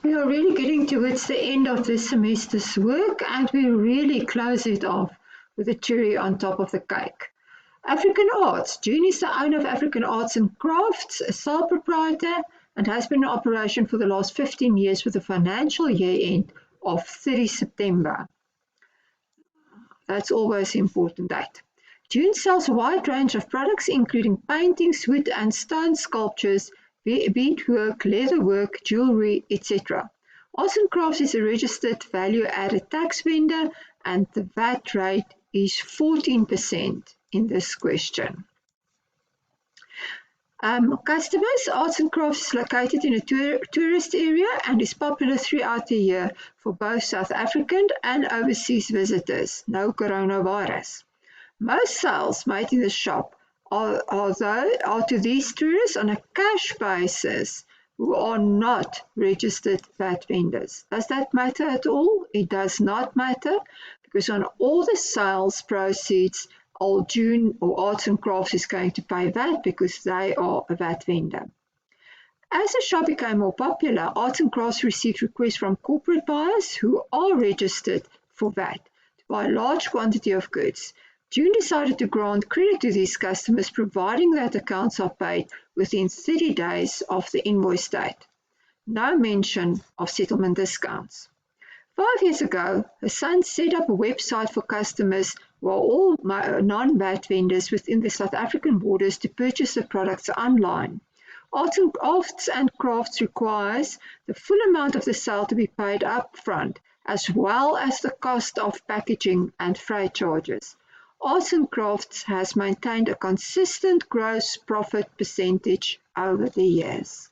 We are really getting towards the end of this semester's work, and we really close it off with a cherry on top of the cake. African Arts. June is the owner of African Arts and Crafts, a sole proprietor, and has been in operation for the last 15 years with a financial year end of 30 September. That's always an important date. June sells a wide range of products including paintings, wood and stone sculptures, beadwork, leatherwork, jewelry, etc. Arts and Crafts is a registered value-added tax vendor, and the VAT rate is 14% in this question. Customers. Arts and Crafts is located in a tourist area and is popular throughout the year for both South African and overseas visitors. No coronavirus. Most sales made in the shop are to these tourists on a cash basis who are not registered VAT vendors. Does that matter at all? It does not matter, because on all the sales proceeds, Old June or Arts and Crafts is going to pay VAT because they are a VAT vendor. As the shop became more popular, Arts and Crafts received requests from corporate buyers who are registered for VAT to buy a large quantity of goods. June decided to grant credit to these customers, providing that accounts are paid within 30 days of the invoice date. No mention of settlement discounts. 5 years ago, her son set up a website for customers who are all non-VAT vendors within the South African borders to purchase the products online. Arts and Crafts requires the full amount of the sale to be paid up front, as well as the cost of packaging and freight charges. Arts and Crafts has maintained a consistent gross profit percentage over the years.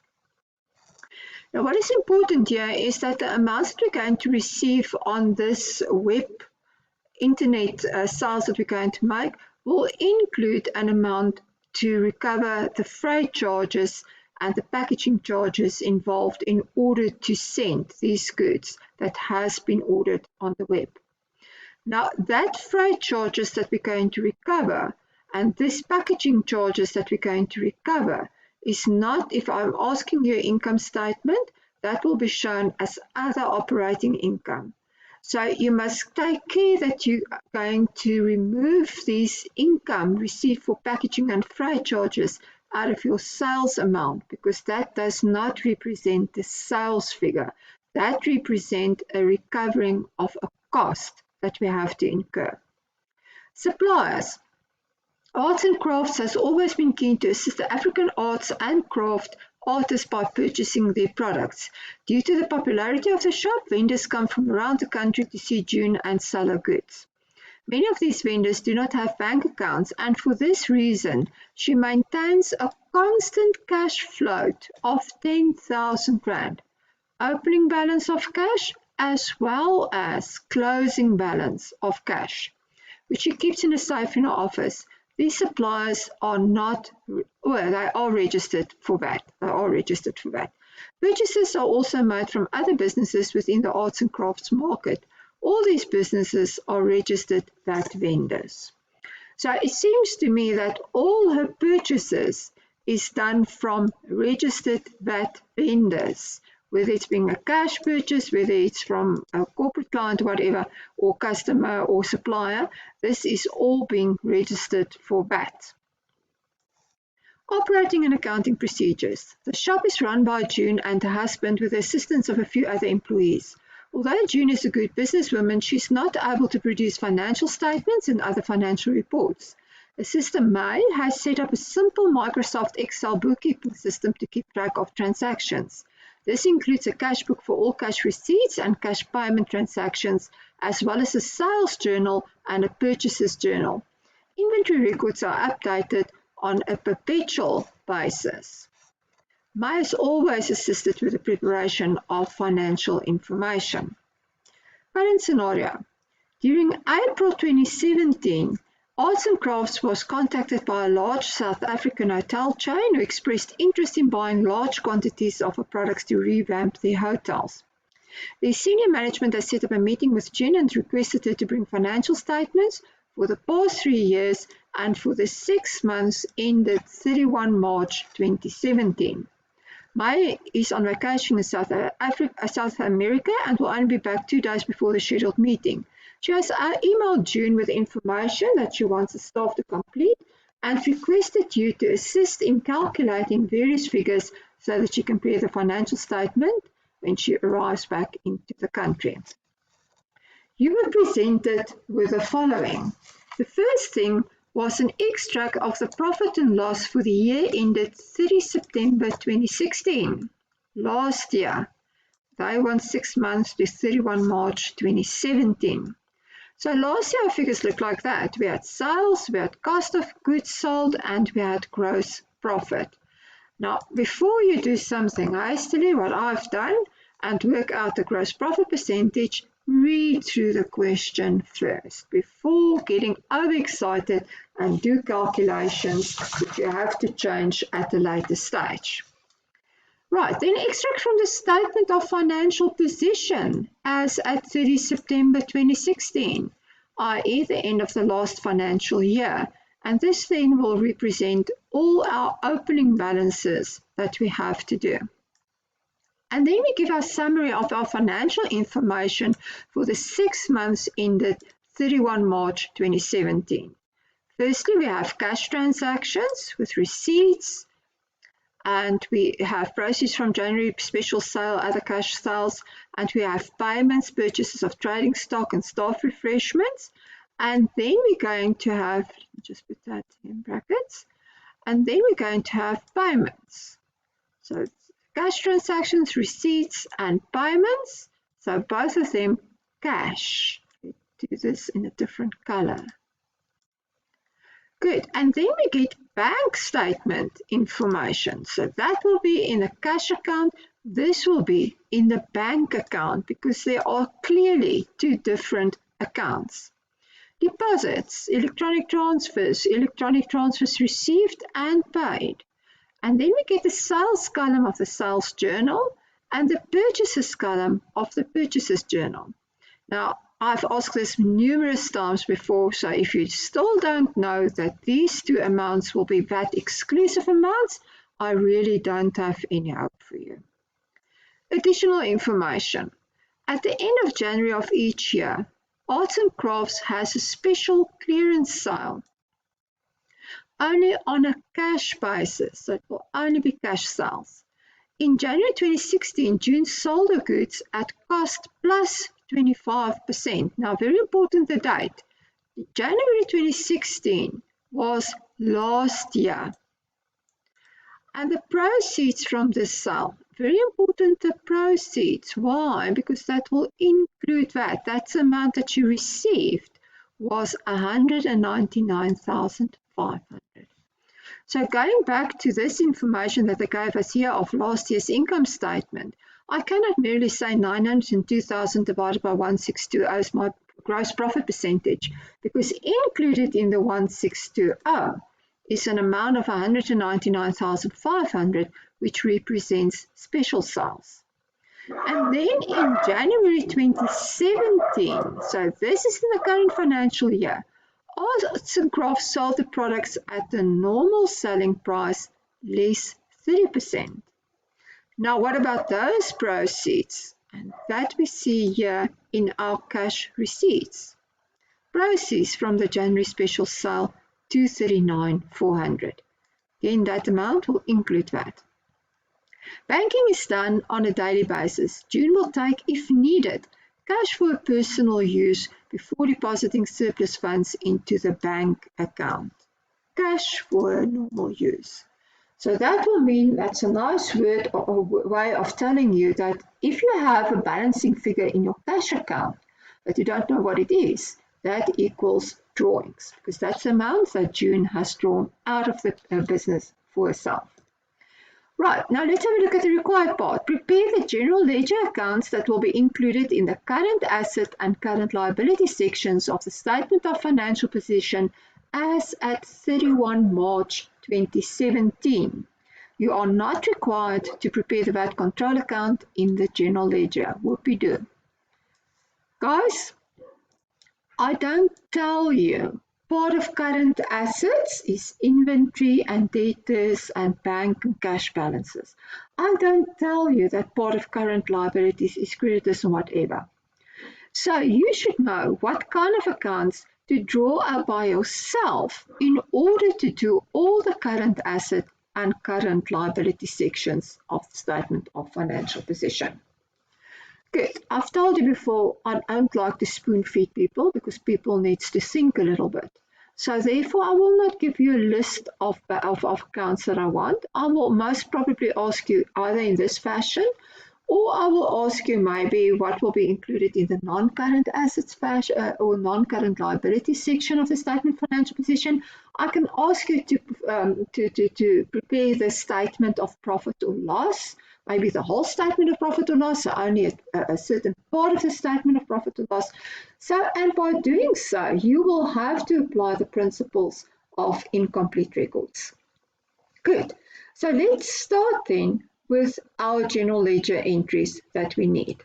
Now, what is important here is that the amounts that we're going to receive on this web internet sales that we're going to make will include an amount to recover the freight charges and the packaging charges involved in order to send these goods that has been ordered on the web. Now, that freight charges that we're going to recover and this packaging charges that we're going to recover is not, if I'm asking you income statement, that will be shown as other operating income. So you must take care that you are going to remove these income received for packaging and freight charges out of your sales amount, because that does not represent the sales figure. That represents a recovering of a cost that we have to incur. Suppliers. Arts and Crafts has always been keen to assist the African arts and craft artists by purchasing their products. Due to the popularity of the shop, vendors come from around the country to see June and sell her goods. Many of these vendors do not have bank accounts, and for this reason, she maintains a constant cash float of 10,000 Rand, opening balance of cash as well as closing balance of cash, which she keeps in a safe in her office. These suppliers are not, well, they are registered for VAT. Purchases are also made from other businesses within the arts and crafts market. All these businesses are registered VAT vendors. So it seems to me that all her purchases is done from registered VAT vendors, whether it's being a cash purchase, whether it's from a corporate client, whatever, or customer or supplier. This is all being registered for VAT. Operating and accounting procedures. The shop is run by June and her husband with the assistance of a few other employees. Although June is a good businesswoman, she's not able to produce financial statements and other financial reports. Her sister May has set up a simple Microsoft Excel bookkeeping system to keep track of transactions. This includes a cash book for all cash receipts and cash payment transactions, as well as a sales journal and a purchases journal. Inventory records are updated on a perpetual basis. May has always assisted with the preparation of financial information. Current scenario. During April 2017, Arts and Crafts was contacted by a large South African hotel chain who expressed interest in buying large quantities of her products to revamp their hotels. The senior management has set up a meeting with June and requested her to bring financial statements for the past 3 years and for the 6 months ended 31 March 2017. May is on vacation in South America and will only be back 2 days before the scheduled meeting. She has emailed June with information that she wants the staff to complete and requested you to assist in calculating various figures so that she can prepare the financial statement when she arrives back into the country. You were presented with the following. The first thing was an extract of the profit and loss for the year ended 30 September 2016. Last year, they want 6 months to 31 March 2017. So last year our figures looked like that. We had sales, we had cost of goods sold, and we had gross profit. Now, before you do something hastily, what I've done, and work out the gross profit percentage, read through the question first before getting overexcited and do calculations that you have to change at a later stage. Right, then extract from the statement of financial position as at 30 September 2016, i.e. the end of the last financial year, and this then will represent all our opening balances that we have to do. And then we give our summary of our financial information for the 6 months ended 31 March 2017. Firstly, we have cash transactions with receipts, and we have proceeds from January special sale, other cash sales, and we have payments, purchases of trading stock and staff refreshments. And then we're going to have, just put that in brackets, and then we're going to have payments. So cash transactions, receipts, and payments. So both of them cash. Let's do this in a different color. Good. And then we get bank statement information. So that will be in a cash account. This will be in the bank account because there are clearly two different accounts. Deposits, electronic transfers received and paid. And then we get the sales column of the sales journal and the purchases column of the purchases journal. Now, I've asked this numerous times before, so if you still don't know that these two amounts will be VAT exclusive amounts, I really don't have any hope for you. Additional information. At the end of January of each year, Arts and Crafts has a special clearance sale only on a cash basis, so it will only be cash sales. In January 2016, June sold the goods at cost plus 25%. Now, very important the date. January 2016 was last year. And the proceeds from this sale, very important the proceeds. Why? Because that will include VAT. That's the amount that you received was 199,500. So going back to this information that they gave us here of last year's income statement, I cannot merely say 902,000 divided by 1620 as my gross profit percentage, because included in the 1620 is an amount of 199,500, which represents special sales. And then in January 2017, so this is in the current financial year, Arts and Crafts sold the products at the normal selling price less 30%. Now, what about those proceeds? And that we see here in our cash receipts. Proceeds from the January special sale, 239,400. Again, that amount will include that. Banking is done on a daily basis. June will take, if needed, cash for personal use before depositing surplus funds into the bank account. Cash for normal use. So that will mean that's a nice word or way of telling you that if you have a balancing figure in your cash account, but you don't know what it is, that equals drawings, because that's the amount that June has drawn out of the business for herself. Right, now let's have a look at the required part. Prepare the general ledger accounts that will be included in the current asset and current liability sections of the statement of financial position as at 31 March 2017. You are not required to prepare the VAT control account in the general ledger. Whoopie-doo. Guys, I don't tell you part of current assets is inventory and debtors and bank and cash balances. I don't tell you that part of current liabilities is creditors and whatever. So you should know what kind of accounts to draw up by yourself in order to do all the current asset and current liability sections of the statement of financial position. Good. I've told you before, I don't like to spoon feed people because people need to think a little bit. So therefore, I will not give you a list of accounts that I want. I will most probably ask you either in this fashion, or I will ask you maybe what will be included in the non-current assets or non-current liability section of the statement of financial position. I can ask you to prepare the statement of profit or loss, maybe the whole statement of profit or loss, or only a certain part of the statement of profit or loss. And by doing so, you will have to apply the principles of incomplete records. Good. So let's start then with our general ledger entries that we need.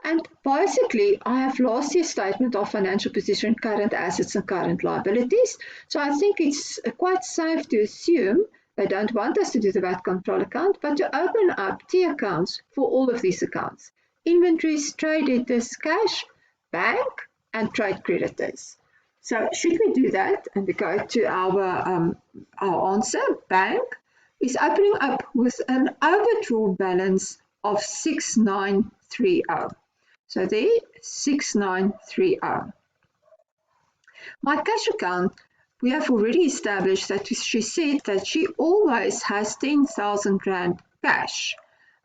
And basically, I have last year's statement of financial position, current assets and current liabilities. So I think it's quite safe to assume they don't want us to do the VAT control account, but to open up T accounts for all of these accounts. Inventories, trade debtors, cash, bank, and trade creditors. So should we do that? And we go to our answer, bank is opening up with an overdraw balance of 6930. So there, 6930. My cash account, we have already established that she said that she always has 10,000 Rand cash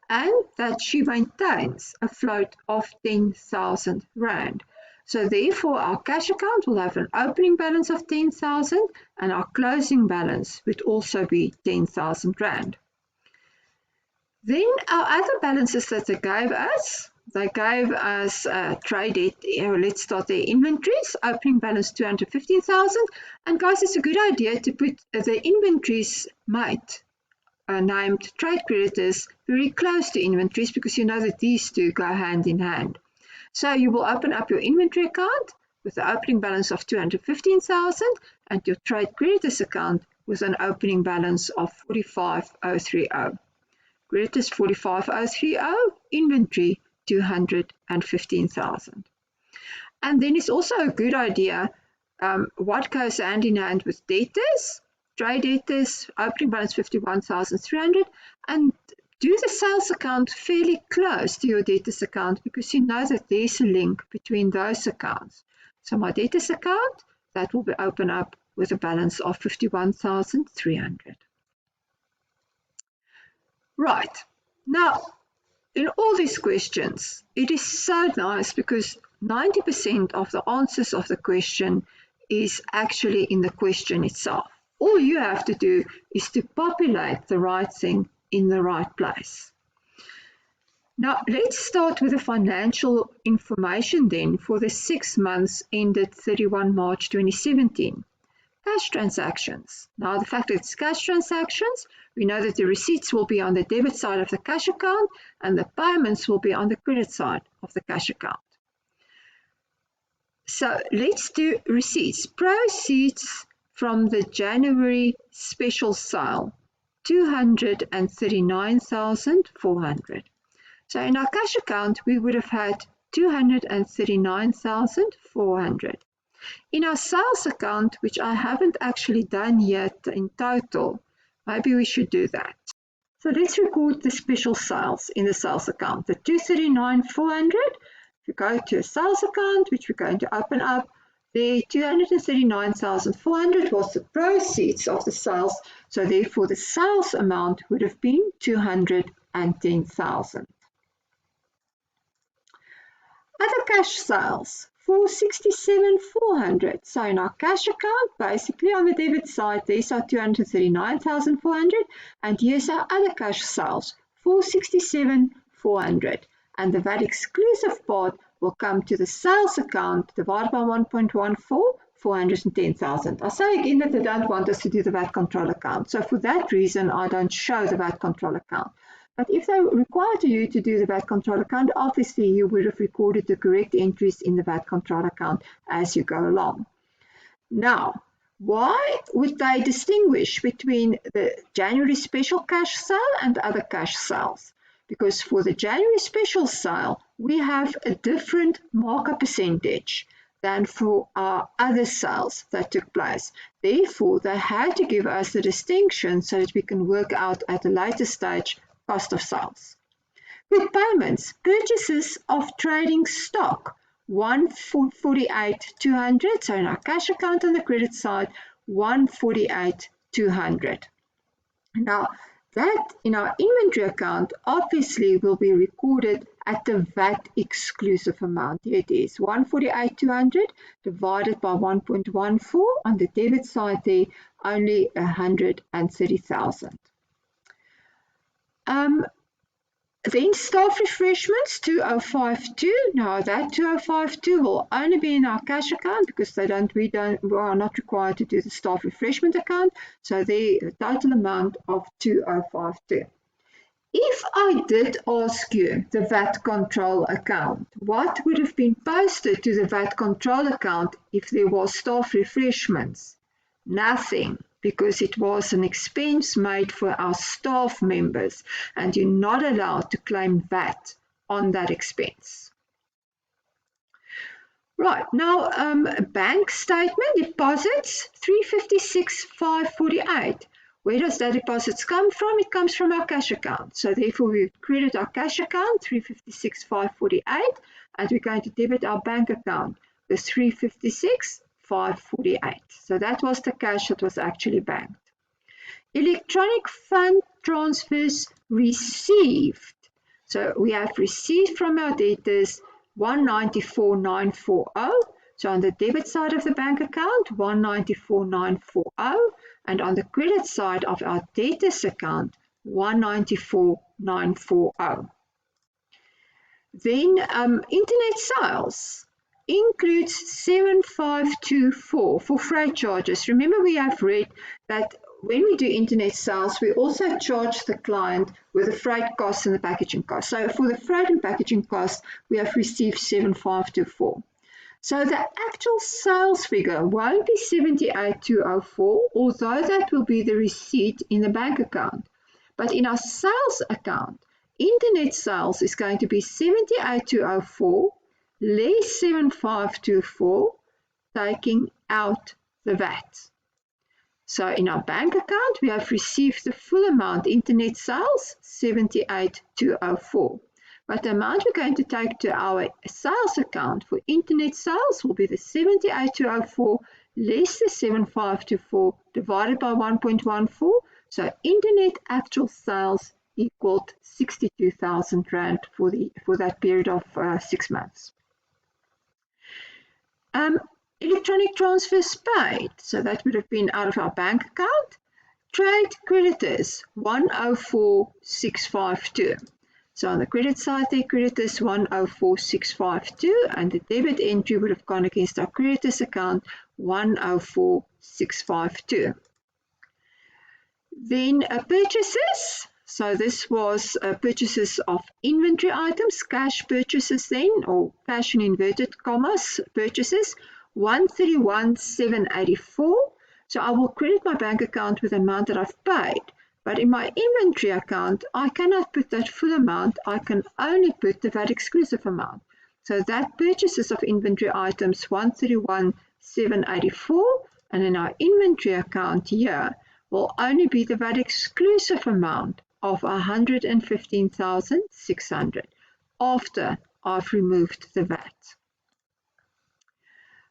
and that she maintains a float of 10,000 Rand. So therefore, our cash account will have an opening balance of 10,000 and our closing balance would also be 10,000 Rand. Then our other balances that they gave us trade debt, let's start their inventories, opening balance 215,000. And guys, it's a good idea to put the inventories named trade creditors very close to inventories because you know that these two go hand in hand. So you will open up your inventory account with the opening balance of 215,000 and your trade creditors account with an opening balance of 45,030. Creditors 45,030, inventory 215,000. And then it's also a good idea what goes hand in hand with debtors, trade debtors, opening balance 51,300, and do the sales account fairly close to your debtors account because you know that there's a link between those accounts. So my debtors account, that will be opened up with a balance of 51,300. Right. Now, in all these questions, it is so nice because 90% of the answers of the question is actually in the question itself. All you have to do is to populate the right thing in the right place. Now, let's start with the financial information then for the 6 months ended 31 March 2017. Cash transactions. Now, the fact that it's cash transactions, we know that the receipts will be on the debit side of the cash account and the payments will be on the credit side of the cash account. So let's do receipts. Proceeds from the January special sale, 239,400. So in our cash account, we would have had 239,400. In our sales account, which I haven't actually done yet in total, maybe we should do that. So let's record the special sales in the sales account. The 239,400, if you go to a sales account, which we're going to open up, the 239,400 was the proceeds of the sales, so therefore the sales amount would have been 210,000. Other cash sales, 467,400. So in our cash account, basically on the debit side, there's our 239,400, and here's our other cash sales, 467,400. And the VAT exclusive part will come to the sales account divided by 1.14, 410,000. I say again that they don't want us to do the VAT control account. So for that reason, I don't show the VAT control account. But if they required you to do the VAT control account, obviously you would have recorded the correct entries in the VAT control account as you go along. Now, Why would they distinguish between the January special cash sale and other cash sales? Because for the January special sale, we have a different markup percentage than for our other sales that took place. Therefore, they had to give us the distinction so that we can work out at a later stage cost of sales. With payments, purchases of trading stock, 148,200. So in our cash account on the credit side, 148,200. Now, that in our inventory account obviously will be recorded at the VAT exclusive amount. Here it is, 148,200 divided by 1.14. On the debit side there, only 130,000. Then staff refreshments, 2052. Now that 2052 will only be in our cash account because we are not required to do the staff refreshment account. So the total amount of 2052. If I did ask you the VAT control account, what would have been posted to the VAT control account if there was staff refreshments? Nothing, because it was an expense made for our staff members and you're not allowed to claim VAT on that expense. Right, now bank statement deposits, 356,548. Where does that deposits come from? It comes from our cash account. So therefore we credit our cash account, 356,548, and we're going to debit our bank account, the 356,548. So that was the cash that was actually banked. Electronic fund transfers received. So we have received from our debtors 194,940. So on the debit side of the bank account, 194,940. And on the credit side of our debtors account, 194,940. Then internet sales includes 7,524 for freight charges. Remember, we have read that when we do internet sales, we also charge the client with the freight costs and the packaging costs. So for the freight and packaging costs, we have received 7,524. So the actual sales figure won't be 78,204, although that will be the receipt in the bank account. But in our sales account, internet sales is going to be 78,204 less 7,524, taking out the VAT. So in our bank account, we have received the full amount internet sales, 78,204. But the amount we're going to take to our sales account for internet sales will be the 78,204 less the 7,524 divided by 1.14. So internet actual sales equaled 62,000 Rand for that period of 6 months. Electronic transfers paid, so that would have been out of our bank account. Trade creditors, 104,652. So on the credit side there, creditors 104,652, and the debit entry would have gone against our creditors account 104,652. Then purchases. So this was purchases of inventory items, cash purchases then, or cash in inverted commas purchases, 131,784. So I will credit my bank account with the amount that I've paid. But in my inventory account, I cannot put that full amount. I can only put the VAT exclusive amount. So that purchases of inventory items, 131,784. And in our inventory account here will only be the VAT exclusive amount of 115,600 after I've removed the VAT.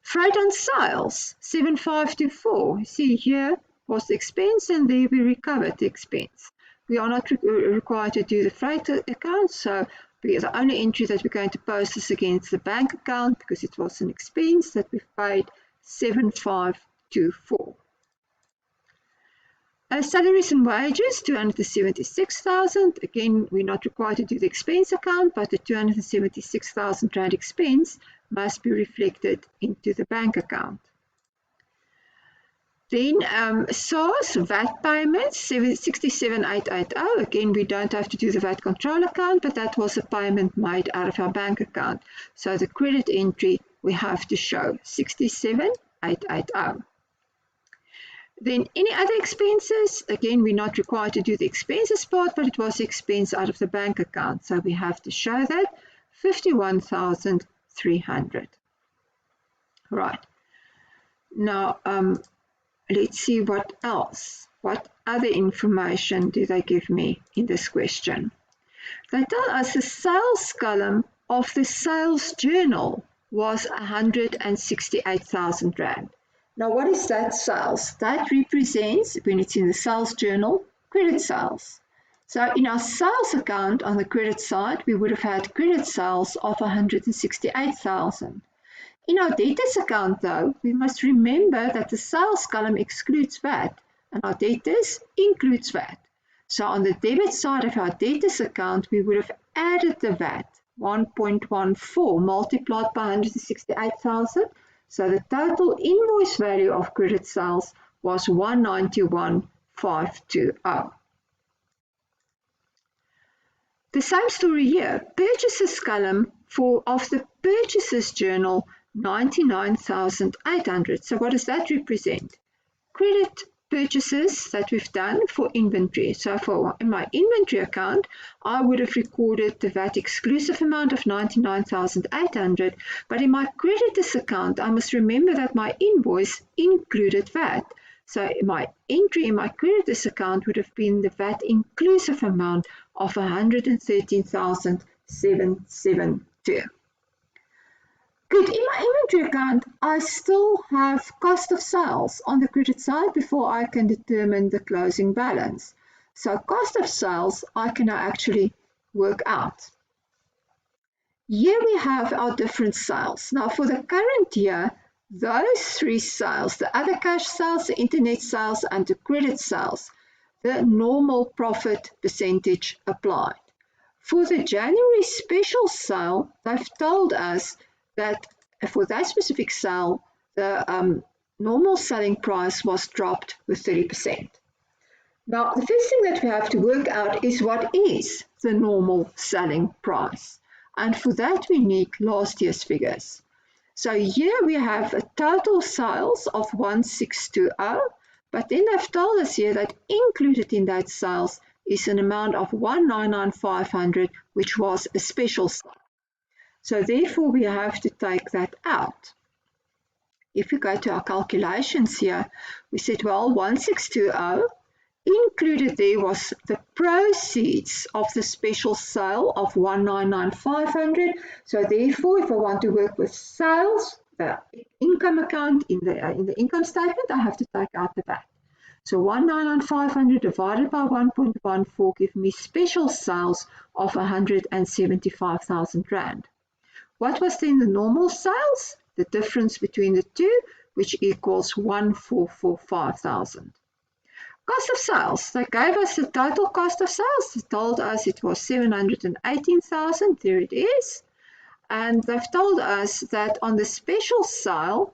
Freight on sales, 7,524. See here was the expense, and there we recovered the expense. We are not required to do the freight account, so the only entry that we're going to post is against the bank account because it was an expense that we've paid, 7,524. Salaries and wages, 276,000. Again, we're not required to do the expense account, but the 276,000 Rand expense must be reflected into the bank account. Then SARS, VAT payments, 67,880. Again, we don't have to do the VAT control account, but that was a payment made out of our bank account. So the credit entry we have to show 67,880. Then any other expenses, again, we're not required to do the expenses part, but it was expense out of the bank account. So we have to show that 51,300. Right. Now, let's see what else. What other information do they give me in this question? They tell us the sales column of the sales journal was 168,000 Rand. Now, what is that sales? That represents, when it's in the sales journal, credit sales. So in our sales account on the credit side, we would have had credit sales of 168,000. In our debtors account, though, we must remember that the sales column excludes VAT, and our debtors includes VAT. So on the debit side of our debtors account, we would have added the VAT, 1.14 multiplied by 168,000. So the total invoice value of credit sales was 191,520. The same story here. Purchases column of the purchases journal, 99,800. So what does that represent? Credit purchases that we've done for inventory. So for in my inventory account, I would have recorded the VAT exclusive amount of 99,800, but in my creditors account, I must remember that my invoice included VAT. So my entry in my creditors account would have been the VAT inclusive amount of 113,772. Good. In my inventory account, I still have cost of sales on the credit side before I can determine the closing balance. So cost of sales, I can now actually work out. Here we have our different sales. Now for the current year, those three sales, the other cash sales, the internet sales, and the credit sales, the normal profit percentage applied. For the January special sale, they've told us that for that specific sale, the normal selling price was dropped with 30%. Now, the first thing that we have to work out is what is the normal selling price. And for that, we need last year's figures. So here we have a total sales of 1,620, but then they've told us here that included in that sales is an amount of 199,500, which was a special sale. So therefore, we have to take that out. If we go to our calculations here, we said, well, 1,620, included there was the proceeds of the special sale of 199,500. So therefore, if I want to work with sales, the income account in the income statement, I have to take out the VAT. So 199,500 divided by 1.14 give me special sales of 175,000 Rand. What was then the normal sales? The difference between the two, which equals 1,445,000. Cost of sales. They gave us the total cost of sales. They told us it was 718,000. There it is. And they've told us that on the special sale,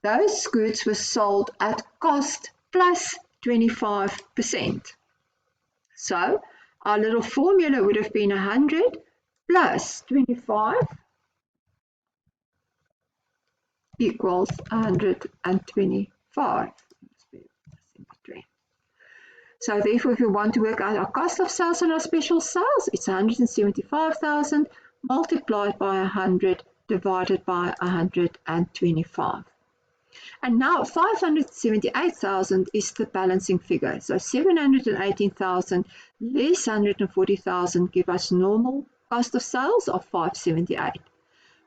those goods were sold at cost plus 25%. So our little formula would have been 100 plus 25 equals 125. So therefore, if you want to work out our cost of sales on our special sales, it's 175,000 multiplied by 100 divided by 125. And now 578,000 is the balancing figure. So 718,000 less 140,000 give us normal cost of sales of 578.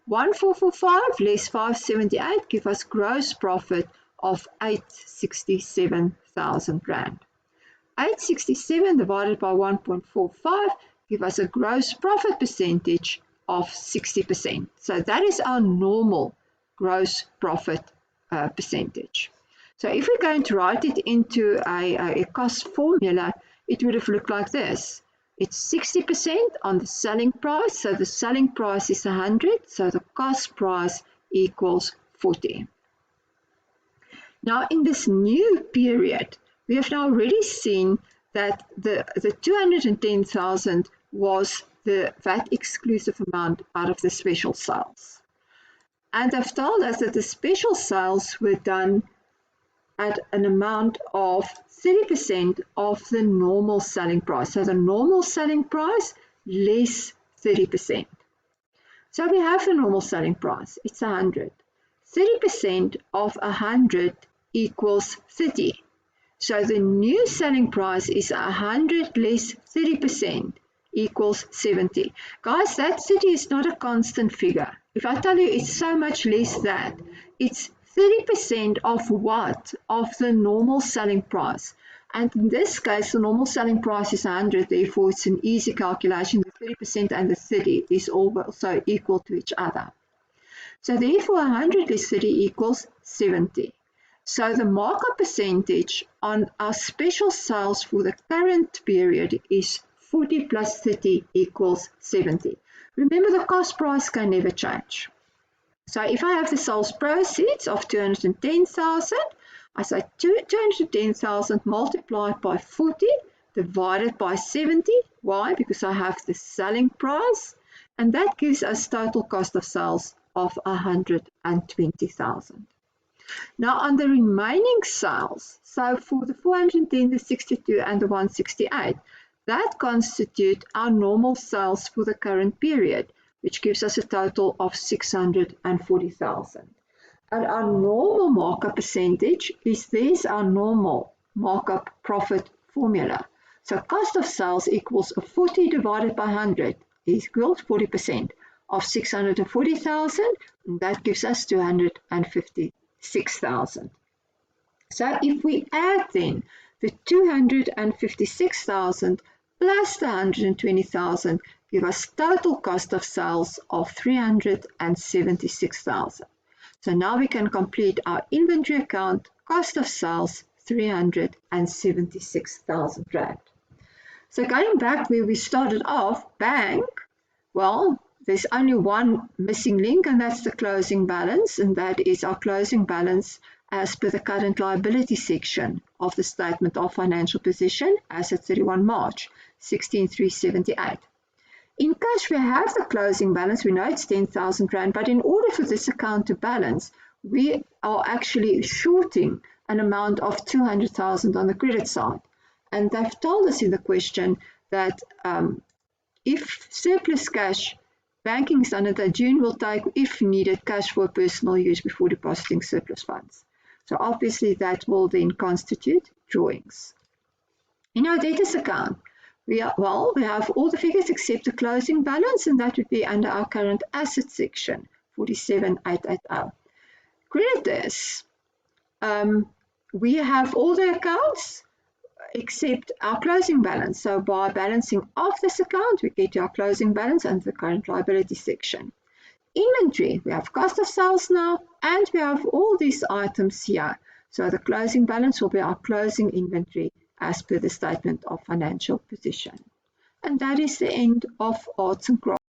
1,445 less 578 give us gross profit of 867,000 Rand. 867 divided by 1.45 give us a gross profit percentage of 60%. So that is our normal gross profit percentage. So if we're going to write it into a cost formula, it would have looked like this. It's 60% on the selling price. So the selling price is 100. So the cost price equals 40. Now in this new period, we have now already seen that the 210,000 was the VAT exclusive amount out of the special sales. And they've told us that the special sales were done at an amount of 30% of the normal selling price. So the normal selling price less 30%. So we have the normal selling price, it's 100. 30% of 100 equals 30. So the new selling price is 100 less 30% equals 70. Guys, that 30 is not a constant figure. If I tell you it's so much less that, it's 30% of what? Of the normal selling price. And in this case, the normal selling price is 100, therefore it's an easy calculation. The 30% and the 30 is also equal to each other. So therefore 100 less 30 equals 70. So the markup percentage on our special sales for the current period is 40 plus 30 equals 70. Remember, the cost price can never change. So if I have the sales proceeds of 210,000, I say 210,000 multiplied by 40 divided by 70. Why? Because I have the selling price, and that gives us total cost of sales of 120,000. Now on the remaining sales, so for the 410, the 62 and the 168, that constitute our normal sales for the current period, which gives us a total of 640,000. And our normal markup percentage is this, our normal markup profit formula. So cost of sales equals 40 divided by 100 equals 40% of 640,000, and that gives us 256,000. So if we add then the 256,000 plus the 120,000, give us total cost of sales of 376,000. So now we can complete our inventory account, cost of sales 376,000 Rand. So going back where we started off, bank, well, there's only one missing link, and that's the closing balance, and that is our closing balance as per the current liability section of the statement of financial position as at 31 March 16,378. In cash, we have the closing balance. We know it's 10,000 Rand, but in order for this account to balance, we are actually shorting an amount of 200,000 on the credit side. And they've told us in the question that if surplus cash, banking standard June will take, if needed, cash for personal use before depositing surplus funds. So obviously that will then constitute drawings. In our debtors account, we have all the figures except the closing balance, and that would be under our current asset section, 47,880. Creditors, we have all the accounts except our closing balance. So by balancing off this account, we get to our closing balance under the current liability section. Inventory, we have cost of sales now, and we have all these items here. So the closing balance will be our closing inventory as per the statement of financial position. And that is the end of Arts and Crafts.